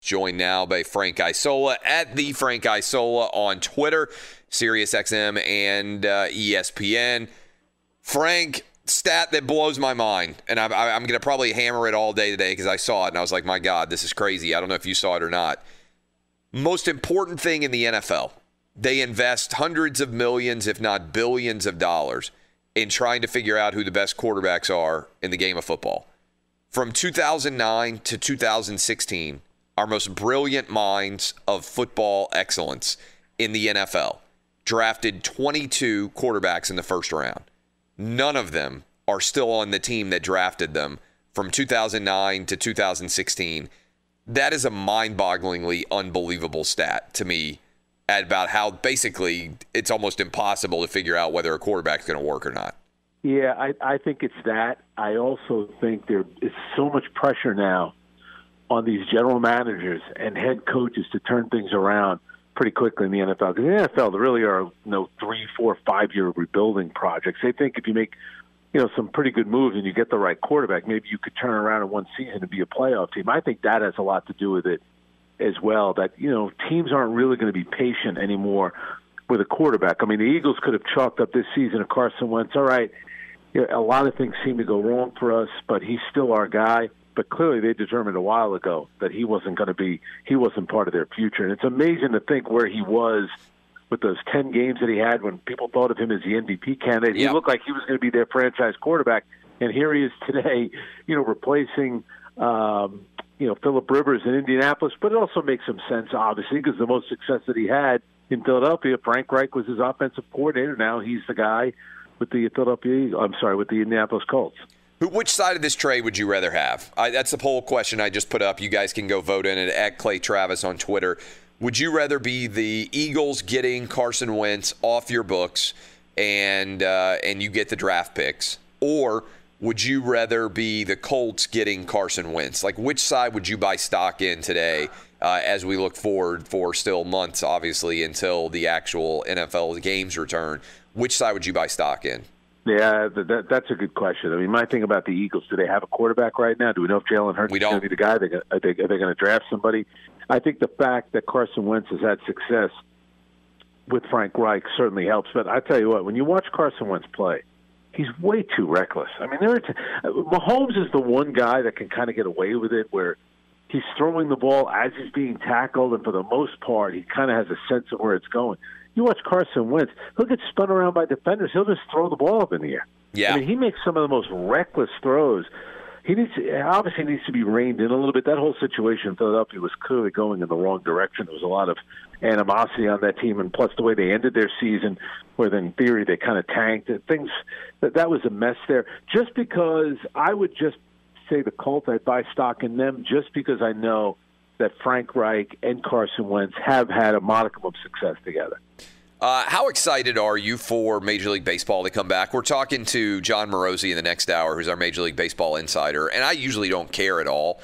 Joined now by Frank Isola at the Frank Isola on Twitter, SiriusXM, and ESPN. Frank, stat that blows my mind, and I'm going to probably hammer it all day today because I saw it and I was like, my God, this is crazy. I don't know if you saw it or not. Most important thing in the NFL, they invest hundreds of millions, if not billions of dollars in trying to figure out who the best quarterbacks are in the game of football. From 2009 to 2016, our most brilliant minds of football excellence in the NFL drafted 22 quarterbacks in the first round. None of them are still on the team that drafted them from 2009 to 2016. That is a mind-bogglingly unbelievable stat to me about how basically it's almost impossible to figure out whether a quarterback's going to work or not. Yeah, I think it's that. I also think there is so much pressure now on these general managers and head coaches to turn things around pretty quickly in the NFL. Because in the NFL, there really are 3, 4, 5-year rebuilding projects. They think if you make some pretty good moves and you get the right quarterback, maybe you could turn around in one season and be a playoff team. I think that has a lot to do with it as well, that, teams aren't really going to be patient anymore with a quarterback. I mean, the Eagles could have chalked up this season of Carson Wentz. All right, a lot of things seem to go wrong for us, but he's still our guy. But clearly they determined a while ago that he wasn't part of their future. And it's amazing to think where he was with those 10 games that he had when people thought of him as the MVP candidate. He looked like he was going to be their franchise quarterback. And here he is today, replacing Phillip Rivers in Indianapolis. But it also makes some sense, obviously, because the most success that he had in Philadelphia, Frank Reich was his offensive coordinator. Now he's the guy with the with the Indianapolis Colts. Which side of this trade would you rather have? That's the poll question I just put up. You guys can go vote in it at Clay Travis on Twitter. Would you rather be the Eagles getting Carson Wentz off your books and you get the draft picks, or would you rather be the Colts getting Carson Wentz? Like, which side would you buy stock in today as we look forward for still months, obviously, until the actual NFL games return? Which side would you buy stock in? Yeah, that's a good question. I mean, my thing about the Eagles, do they have a quarterback right now? Do we know if Jalen Hurts is going to be the guy? Are they going to draft somebody? I think the fact that Carson Wentz has had success with Frank Reich certainly helps. But I tell you what, when you watch Carson Wentz play, he's way too reckless. I mean, Mahomes is the one guy that can kind of get away with it, where he's throwing the ball as he's being tackled, and for the most part, he kind of has a sense of where it's going. You watch Carson Wentz, he'll get spun around by defenders. He'll just throw the ball up in the air. Yeah. I mean, he makes some of the most reckless throws. He obviously needs to be reined in a little bit. That whole situation in Philadelphia was clearly going in the wrong direction. There was a lot of animosity on that team, and plus the way they ended their season, where in theory they kind of tanked. That was a mess there. Just because I would just say the Colts, I'd buy stock in them just because I know that Frank Reich and Carson Wentz have had a modicum of success together. How excited are you for Major League Baseball to come back? We're talking to John Morosi in the next hour, who's our Major League Baseball insider, and I usually don't care at all,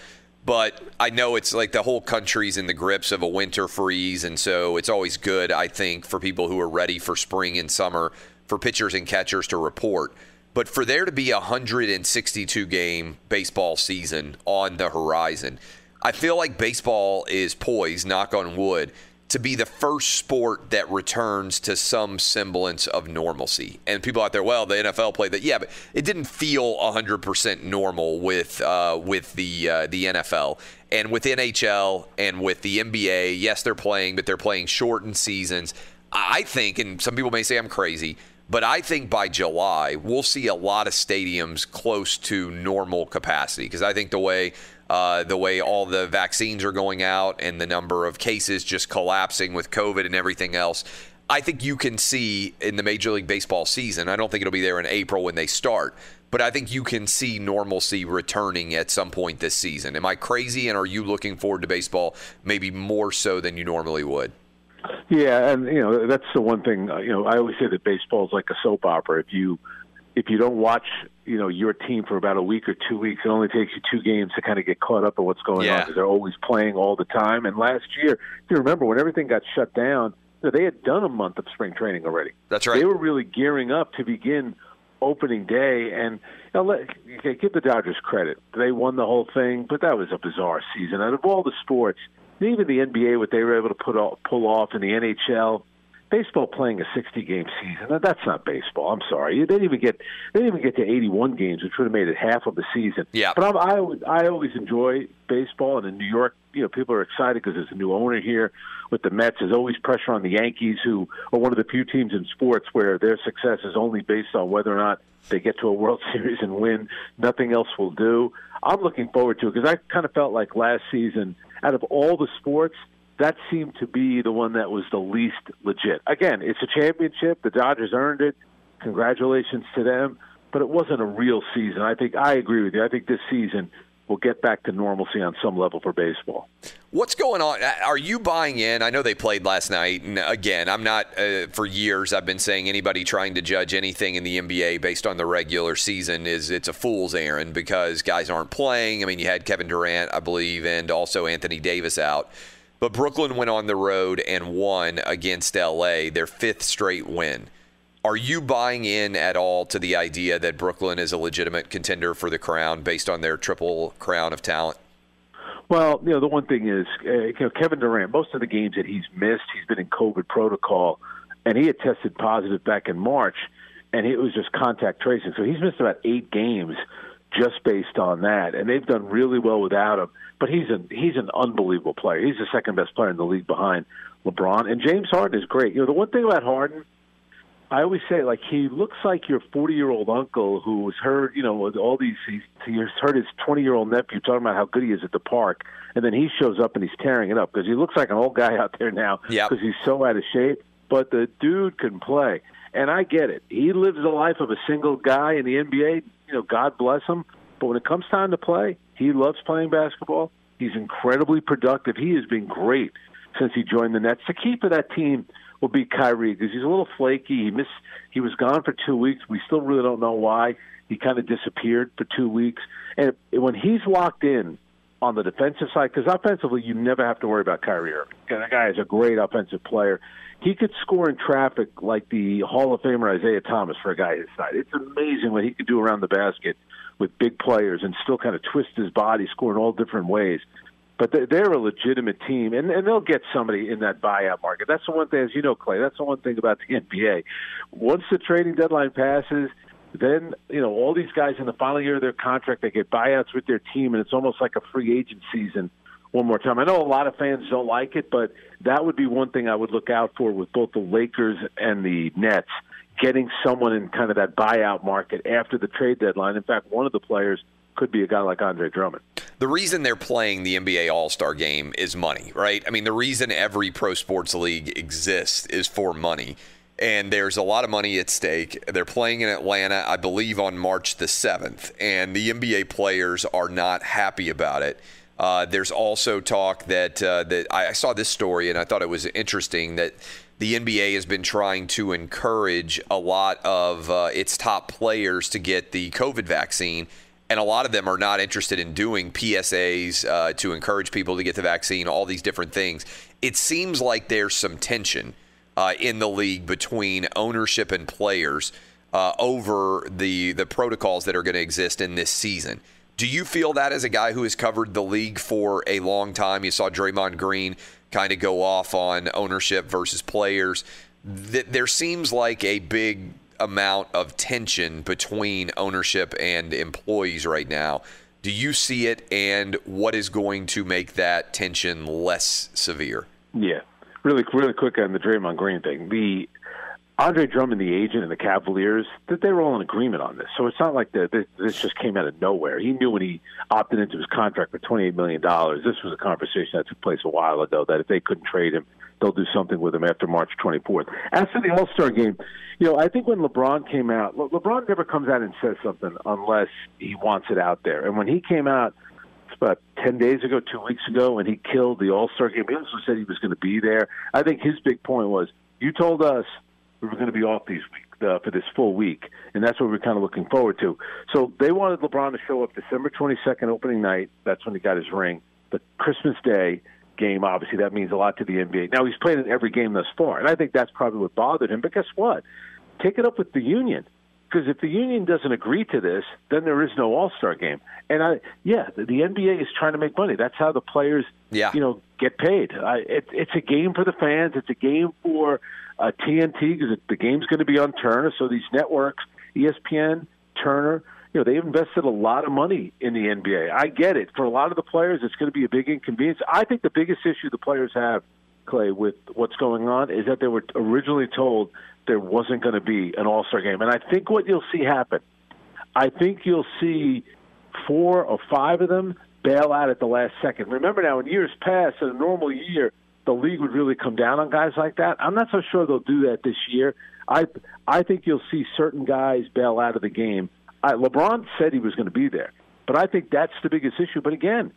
but I know it's like the whole country's in the grips of a winter freeze, and so it's always good, I think, for people who are ready for spring and summer, for pitchers and catchers to report. But for there to be a 162-game baseball season on the horizon, I feel like baseball is poised, knock on wood, to be the first sport that returns to some semblance of normalcy. And people out there, well, the NFL played that. Yeah, but it didn't feel 100% normal with the NFL. And with NHL and with the NBA, yes, they're playing, but they're playing shortened seasons. I think, and some people may say I'm crazy, but I think by July, we'll see a lot of stadiums close to normal capacity, because I think the way all the vaccines are going out and the number of cases just collapsing with COVID and everything else, I think you can see in the Major League Baseball season, I don't think it'll be there in April when they start, but I think you can see normalcy returning at some point this season. Am I crazy, and are you looking forward to baseball maybe more so than you normally would? Yeah, and that's the one thing. I always say that baseball is like a soap opera. If you don't watch, your team for about a week or 2 weeks, it only takes you 2 games to kind of get caught up in what's going on, because they're always playing all the time. And last year, if you remember, when everything got shut down, they had done a month of spring training already. That's right. They were really gearing up to begin opening day, and give the Dodgers credit. They won the whole thing, but that was a bizarre season. Out of all the sports, even the NBA, what they were able to pull off in the NHL. Baseball playing a 60-game season, that's not baseball. I'm sorry. They didn't even get to 81 games, which would have made it half of the season. Yeah. But I always enjoy baseball, and in New York, people are excited because there's a new owner here with the Mets. There's always pressure on the Yankees, who are one of the few teams in sports where their success is only based on whether or not they get to a World Series and win. Nothing else will do. I'm looking forward to it because I kind of felt like last season, out of all the sports, that seemed to be the one that was the least legit. Again, it's a championship. The Dodgers earned it. Congratulations to them. But it wasn't a real season. I agree with you. I think this season will get back to normalcy on some level for baseball. What's going on? Are you buying in? I know they played last night. And again, I'm not, for years, I've been saying anybody trying to judge anything in the NBA based on the regular season it's a fool's errand because guys aren't playing. I mean, you had Kevin Durant, I believe, and also Anthony Davis out. But Brooklyn went on the road and won against L.A., their fifth straight win. Are you buying in at all to the idea that Brooklyn is a legitimate contender for the crown based on their triple crown of talent? Well, the one thing is, Kevin Durant, most of the games that he's missed, he's been in COVID protocol, and he had tested positive back in March, and it was just contact tracing. So he's missed about 8 games just based on that, and they've done really well without him. But he's an unbelievable player. He's the second best player in the league behind LeBron. And James Harden is great. The one thing about Harden, I always say, he looks like your 40-year-old uncle who was heard, with all these, he's heard his 20-year-old nephew talking about how good he is at the park, and then he shows up and he's tearing it up because he looks like an old guy out there now because he's so out of shape. But the dude can play. And I get it. He lives the life of a single guy in the NBA. God bless him. But when it comes time to play, he loves playing basketball. He's incredibly productive. He has been great since he joined the Nets. The key for that team will be Kyrie because he's a little flaky. He was gone for 2 weeks. We still really don't know why. He kind of disappeared for 2 weeks. And when he's locked in on the defensive side, because offensively you never have to worry about Kyrie Irving. That guy is a great offensive player. He could score in traffic like the Hall of Famer Isaiah Thomas for a guy his size. It's amazing what he could do around the basket with big players and still kind of twist his body, score in all different ways. But they're a legitimate team, and they'll get somebody in that buyout market. That's the one thing, as you know, Clay, that's the one thing about the NBA. Once the trading deadline passes, then, all these guys in the final year of their contract, they get buyouts with their team, and it's almost like a free agent season one more time. I know a lot of fans don't like it, but that would be one thing I would look out for with both the Lakers and the Nets, getting someone in kind of that buyout market after the trade deadline. In fact, one of the players could be a guy like Andre Drummond. The reason they're playing the NBA All-Star Game is money, right? I mean, the reason every pro sports league exists is for money. And there's a lot of money at stake. They're playing in Atlanta, I believe, on March the 7th. And the NBA players are not happy about it. There's also talk that I saw this story, and I thought it was interesting, that the NBA has been trying to encourage a lot of its top players to get the COVID vaccine. And a lot of them are not interested in doing PSAs to encourage people to get the vaccine, all these different things. It seems like there's some tension in the league between ownership and players over the protocols that are going to exist in this season. Do you feel that as a guy who has covered the league for a long time? You saw Draymond Green kind of go off on ownership versus players. There seems like a big amount of tension between ownership and employees right now. Do you see it, and what is going to make that tension less severe? Yeah, really quick on the Draymond Green thing. The Andre Drummond, the agent, and the Cavaliers, that they were all in agreement on this. So it's not like this just came out of nowhere. He knew when he opted into his contract for $28 million, this was a conversation that took place a while ago, that if they couldn't trade him, they'll do something with him after March 24th. As for the All-Star game, I think when LeBron came out, LeBron never comes out and says something unless he wants it out there. And when he came out, about 10 days ago, 2 weeks ago, and he killed the All-Star game, he also said he was going to be there. I think his big point was, you told us we were going to be off for this full week, and that's what we're kind of looking forward to. So they wanted LeBron to show up December 22nd, opening night. That's when he got his ring. But Christmas Day game, obviously, that means a lot to the NBA. Now, he's played in every game thus far, and I think that's probably what bothered him. But guess what? Take it up with the union. Because if the union doesn't agree to this, then there is no All-Star game. And the NBA is trying to make money. That's how the players, get paid. It's a game for the fans. It's a game for TNT because the game's going to be on Turner. So these networks, ESPN, Turner, they've invested a lot of money in the NBA. I get it. For a lot of the players, it's going to be a big inconvenience. I think the biggest issue the players have, Clay, with what's going on is that they were originally told there wasn't going to be an All-Star game. And I think what you'll see happen, I think you'll see 4 or 5 of them bail out at the last second. Remember now, in years past, in a normal year, the league would really come down on guys like that. I'm not so sure they'll do that this year. I think you'll see certain guys bail out of the game. LeBron said he was going to be there, but I think that's the biggest issue. But again,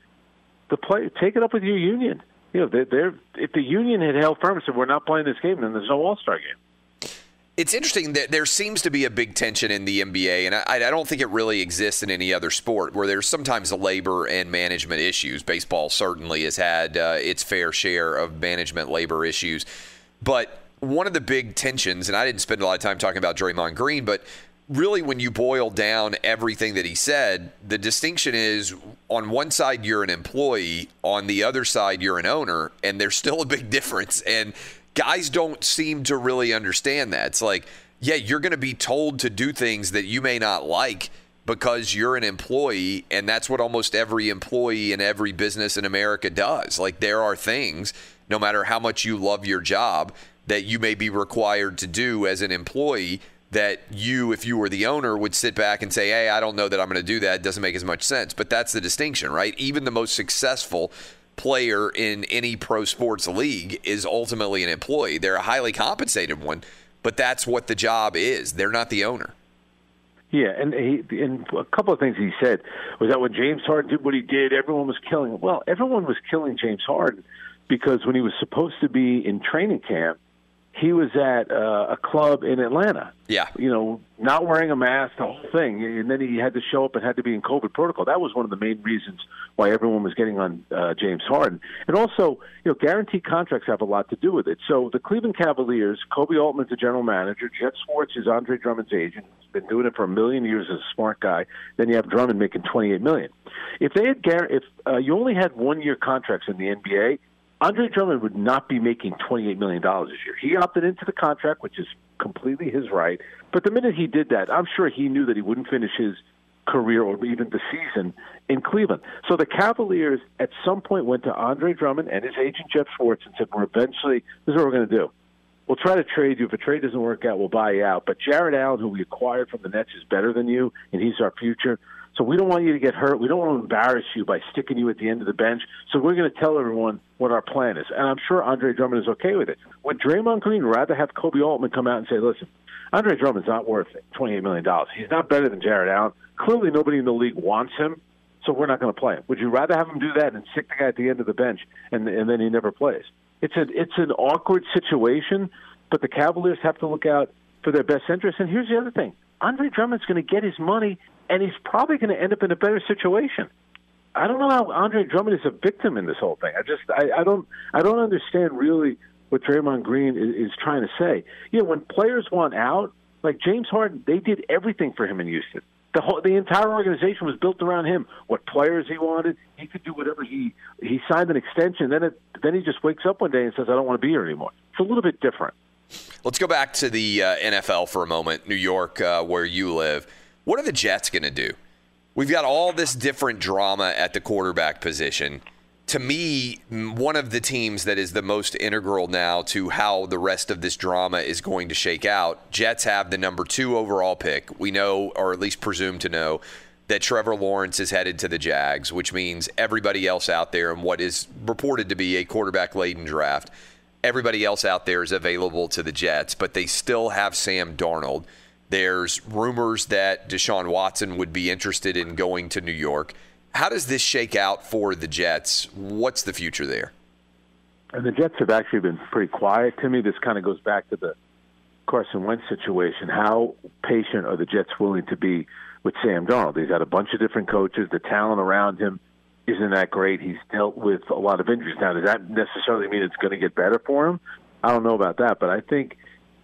take it up with your union. If the union had held firm and said we're not playing this game, then there's no All-Star game. It's interesting that there seems to be a big tension in the NBA, and I don't think it really exists in any other sport where there's sometimes labor and management issues. Baseball certainly has had its fair share of management labor issues. But one of the big tensions, and I didn't spend a lot of time talking about Draymond Green, but really when you boil down everything that he said, the distinction is on one side you're an employee, on the other side you're an owner, and there's still a big difference. And guys don't seem to really understand that. It's like, yeah, you're going to be told to do things that you may not like because you're an employee, and that's what almost every employee in every business in America does. Like, there are things, no matter how much you love your job, that you may be required to do as an employee that you, if you were the owner, would sit back and say, hey, I don't know that I'm going to do that. It doesn't make as much sense. But that's the distinction, right? Even the most successful player in any pro sports league is ultimately an employee. They're a highly compensated one, but that's what the job is. They're not the owner. Yeah, and a couple of things he said was that when James Harden did what he did, everyone was killing him. Well, everyone was killing James Harden because when he was supposed to be in training camp, he was at a club in Atlanta. Yeah. Not wearing a mask, the whole thing. And then he had to show up and had to be in COVID protocol. That was one of the main reasons why everyone was getting on James Harden. And also, guaranteed contracts have a lot to do with it. So the Cleveland Cavaliers, Kobe Altman's the general manager. Jet Schwartz is Andre Drummond's agent. He's been doing it for a million years as a smart guy. Then you have Drummond making $28 million. If you only had 1-year contracts in the NBA, Andre Drummond would not be making $28 million this year. He opted into the contract, which is completely his right. But the minute he did that, I'm sure he knew that he wouldn't finish his career or even the season in Cleveland. So the Cavaliers at some point went to Andre Drummond and his agent Jeff Schwartz and said, this is what we're going to do. We'll try to trade you. If a trade doesn't work out, we'll buy you out. But Jared Allen, who we acquired from the Nets, is better than you, and he's our future. So we don't want you to get hurt. We don't want to embarrass you by sticking you at the end of the bench. So we're going to tell everyone what our plan is. And I'm sure Andre Drummond is okay with it. Would Draymond Green rather have Kobe Altman come out and say, listen, Andre Drummond's not worth $28 million. He's not better than Jared Allen. Clearly nobody in the league wants him, so we're not going to play him. Would you rather have him do that and stick the guy at the end of the bench and then he never plays? It's an awkward situation, but the Cavaliers have to look out for their best interest. And here's the other thing. Andre Drummond's going to get his money, and he's probably going to end up in a better situation. I don't know how Andre Drummond is a victim in this whole thing. I don't understand really what Draymond Green is trying to say. When players want out, like James Harden, they did everything for him in Houston. The entire organization was built around him. What players he wanted, he could do whatever. He signed an extension. Then he just wakes up one day and says, I don't want to be here anymore. It's a little bit different. Let's go back to the NFL for a moment, New York, where you live. What are the Jets going to do? We've got all this different drama at the quarterback position. To me, one of the teams that is the most integral now to how the rest of this drama is going to shake out, Jets have the number 2 overall pick. We know, or at least presume to know, that Trevor Lawrence is headed to the Jags, which means everybody else out there in what is reported to be a quarterback-laden draft, everybody else out there is available to the Jets, but they still have Sam Darnold. There's rumors that Deshaun Watson would be interested in going to New York. How does this shake out for the Jets? What's the future there? And the Jets have actually been pretty quiet. To me, this kind of goes back to the Carson Wentz situation. How patient are the Jets willing to be with Sam Darnold? He's had a bunch of different coaches. The talent around him isn't that great. He's dealt with a lot of injuries. Now, does that necessarily mean it's going to get better for him? I don't know about that, but I think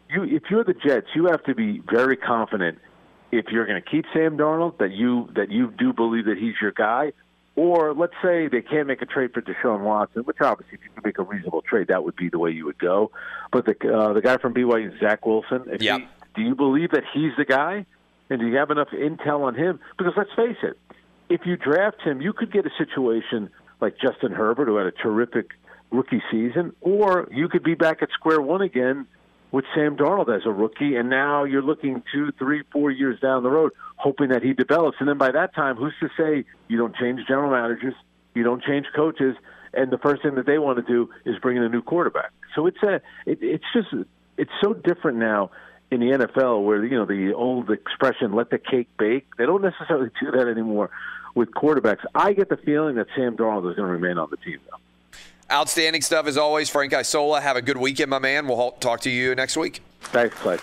if you're the Jets, you have to be very confident if you're going to keep Sam Darnold, that you do believe that he's your guy, Or let's say they can't make a trade for Deshaun Watson, which obviously if you could make a reasonable trade, that would be the way you would go. But the guy from BYU, Zach Wilson, do you believe that he's the guy? And do you have enough intel on him? Because let's face it, if you draft him, you could get a situation like Justin Herbert, who had a terrific rookie season, or you could be back at square one again with Sam Darnold as a rookie, and now you're looking 2, 3, 4 years down the road, hoping that he develops. And then by that time, who's to say you don't change general managers, you don't change coaches, and the first thing that they want to do is bring in a new quarterback. So it's so different now in the NFL, where the old expression "let the cake bake." They don't necessarily do that anymore with quarterbacks. I get the feeling that Sam Darnold is going to remain on the team, though. Outstanding stuff as always, Frank Isola. Have a good weekend, my man. We'll talk to you next week. Thanks, Clay.